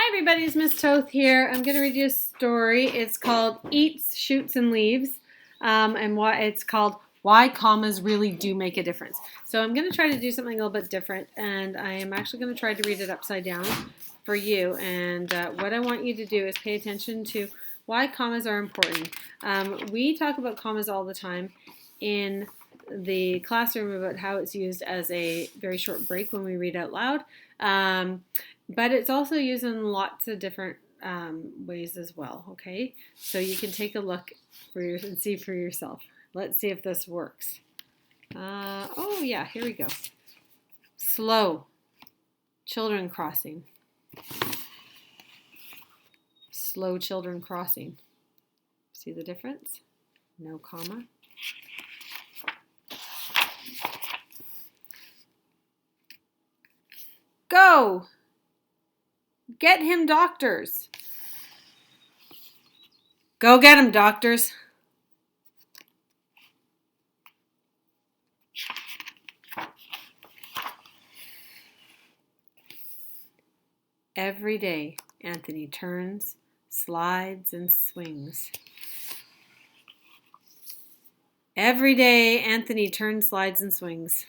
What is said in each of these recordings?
Hi everybody, it's Miss Toth here. I'm going to read you a story. It's called Eats, Shoots, and Leaves, and it's called Why Commas Really Do Make a Difference. So I'm going to try to do something a little bit different, and I am actually going to try to read it upside down for you. And what I want you to do is pay attention to why commas are important. We talk about commas all the time in the classroom about how it's used as a very short break when we read out loud. But it's also used in lots of different ways as well, okay? So you can take a look and see for yourself. Let's see if this works. Oh yeah, here we go. Slow, children crossing. Slow children crossing. See the difference? No comma. Go! Get him doctors. Go get him doctors. Every day, Anthony turns, slides, and swings. Every day, Anthony turns, slides, and swings.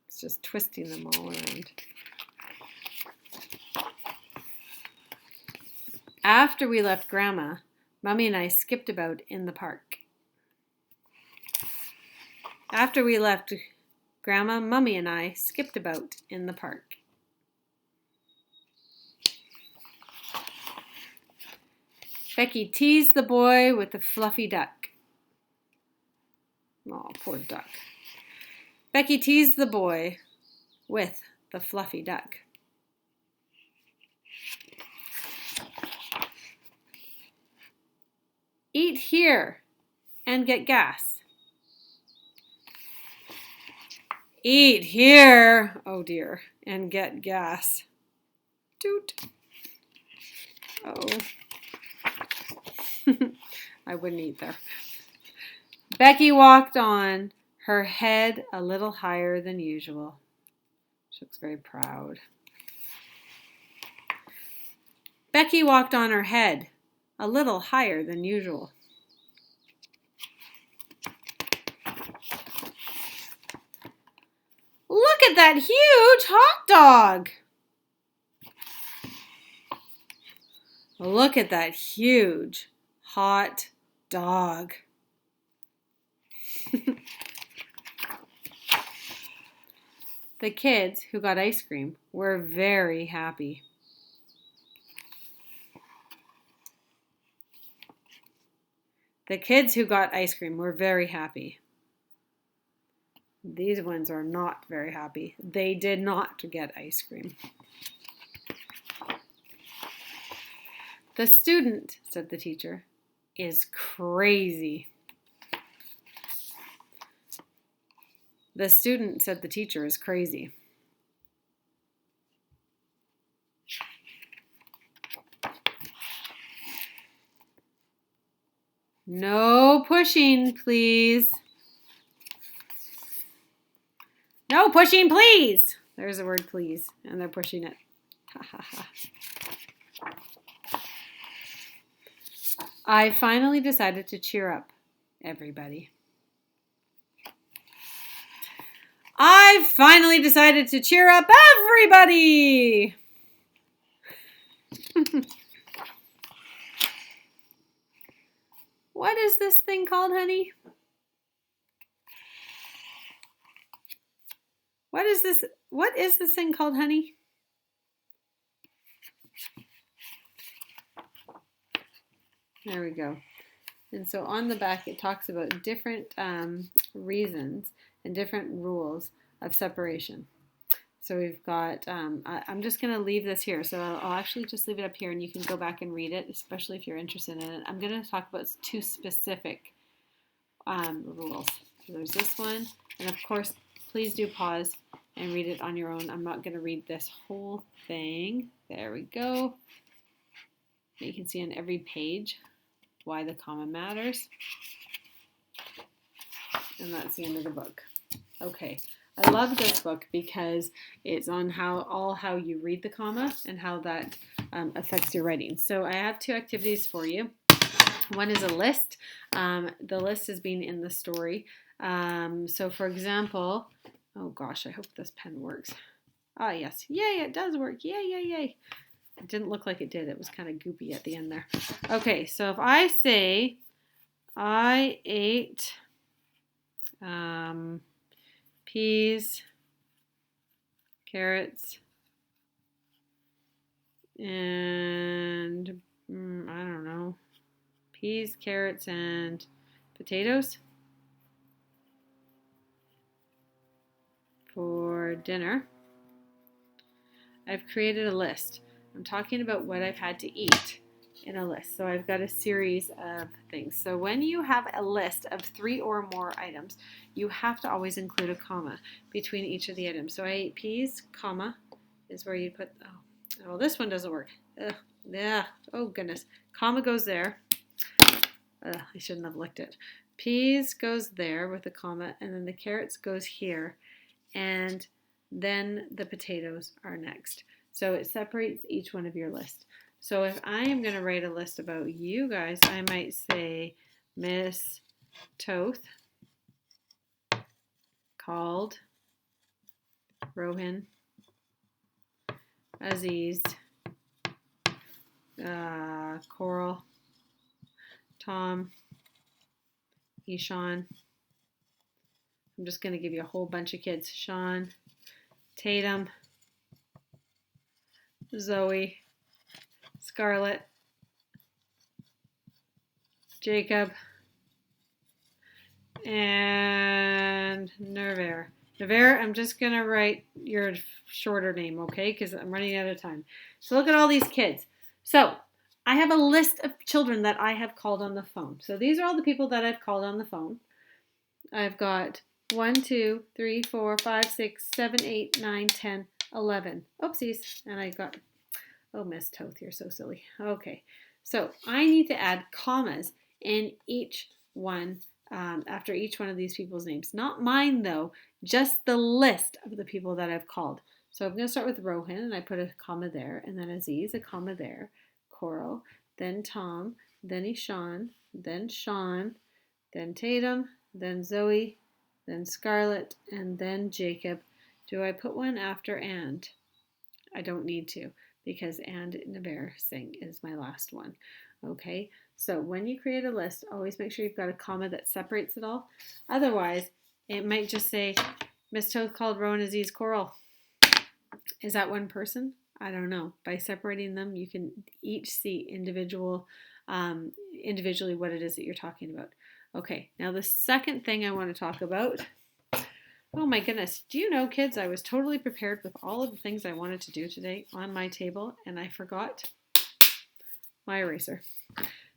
It's just twisting them all around. After we left Grandma, Mommy and I skipped about in the park. After we left Grandma, Mommy and I skipped about in the park. Becky teased the boy with the fluffy duck. Oh, poor duck. Becky teased the boy with the fluffy duck. Eat here and get gas. Eat here, oh dear, and get gas. Toot. Oh. I wouldn't eat there. Becky walked on, her head a little higher than usual. She looks very proud. Becky walked on her head a little higher than usual. Look at that huge hot dog! Look at that huge hot dog. The kids who got ice cream were very happy. The kids who got ice cream were very happy. These ones are not very happy. They did not get ice cream. The student, said the teacher, is crazy. The student said the teacher is crazy. No pushing, please. No pushing, please. There's the word please, and they're pushing it. Ha ha ha. I finally decided to cheer up, everybody. I finally decided to cheer up, everybody. What is this thing called, honey? What is this thing called, honey? There we go. And so on the back, it talks about different reasons and different rules of separation. So we've got, I'm just going to leave this here. So I'll actually just leave it up here and you can go back and read it, especially if you're interested in it. I'm going to talk about two specific rules. So there's this one. And of course, please do pause and read it on your own. I'm not going to read this whole thing. There we go. You can see on every page why the comma matters. And that's the end of the book. Okay, I love this book because it's on how you read the comma and how that affects your writing. So I have 2 activities for you. One is a list. The list is being in the story. So for example, oh gosh, I hope this pen works. Ah, yes. Yay, it does work. Yay, yay, yay. It didn't look like it did. It was kind of goopy at the end there. Okay, so if I say I ate peas, carrots, and I don't know, peas, carrots, and potatoes for dinner. I've created a list. I'm talking about what I've had to eat in a list. So I've got a series of things. So when you have a list of 3 or more items, you have to always include a comma between each of the items. So I ate peas, comma, is where you put, oh, this one doesn't work. Ugh, yeah, oh goodness. Comma goes there. I shouldn't have licked it. Peas goes there with a comma, and then the carrots goes here, and then the potatoes are next. So it separates each one of your lists. So if I am going to write a list about you guys, I might say Miss Toth called Rohan, Aziz, Coral, Tom, Ishan. I'm just going to give you a whole bunch of kids. Sean, Tatum, Zoe, Scarlett, Jacob, and Nervaire. Nervaire, I'm just going to write your shorter name, okay? Because I'm running out of time. So look at all these kids. So I have a list of children that I have called on the phone. So these are all the people that I've called on the phone. I've got 1, 2, 3, 4, 5, 6, 7, 8, 9, 10, 11. Oopsies. And I got, oh, Miss Toth, you're so silly. Okay. So I need to add commas in each one after each one of these people's names. Not mine, though, just the list of the people that I've called. So I'm going to start with Rohan, and I put a comma there, and then Aziz, a comma there, Coral, then Tom, then Ishan, then Sean, then Tatum, then Zoe, then Scarlett, and then Jacob. Do I put one after and? I don't need to, because and Navarre Singh is my last one. Okay, so when you create a list, always make sure you've got a comma that separates it all. Otherwise, it might just say, Miss Toth called Rohan Aziz Coral. Is that one person? I don't know. By separating them, you can each see individually what it is that you're talking about. Okay, now the second thing I want to talk about. Oh my goodness, do you know, kids, I was totally prepared with all of the things I wanted to do today on my table, and I forgot my eraser.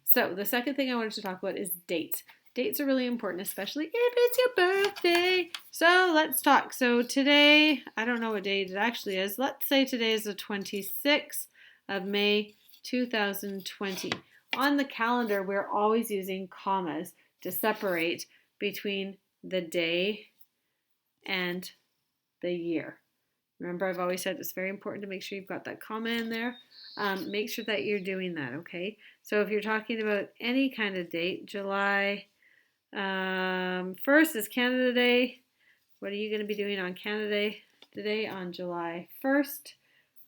So the second thing I wanted to talk about is dates. Dates are really important, especially if it's your birthday. So let's talk. So today, I don't know what date it actually is. Let's say today is the 26th of May, 2020. On the calendar, we're always using commas to separate between the day and the year. Remember, I've always said it's very important to make sure you've got that comma in there. Make sure that you're doing that, okay? So if you're talking about any kind of date, July 1st is Canada Day. What are you going to be doing on Canada Day today on July 1st?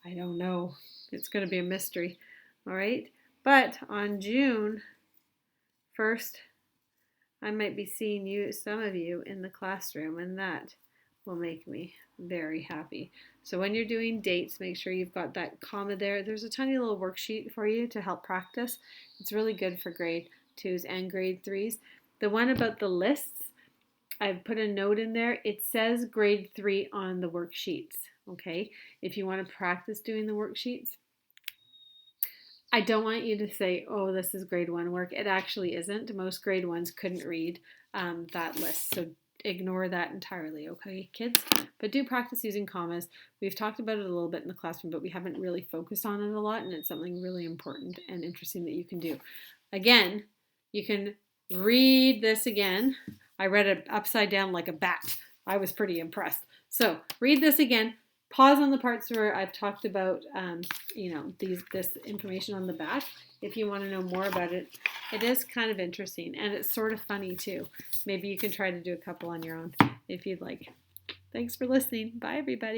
I don't know. It's going to be a mystery, all right? But on June 1st, I might be seeing you, some of you, in the classroom, and that will make me very happy. So when you're doing dates, make sure you've got that comma there. There's a tiny little worksheet for you to help practice. It's really good for grade 2s and grade 3s. The one about the lists, I've put a note in there. It says grade 3 on the worksheets, okay? If you want to practice doing the worksheets, I don't want you to say, oh, this is grade 1 work. It actually isn't. Most grade 1s couldn't read that list, so ignore that entirely, okay, kids? But do practice using commas. We've talked about it a little bit in the classroom, but we haven't really focused on it a lot, and it's something really important and interesting that you can do. Again, you can read this again. I read it upside down like a bat. I was pretty impressed. So read this again. Pause on the parts where I've talked about, this information on the back. If you want to know more about it, it is kind of interesting and it's sort of funny too. Maybe you can try to do a couple on your own if you'd like. Thanks for listening. Bye, everybody.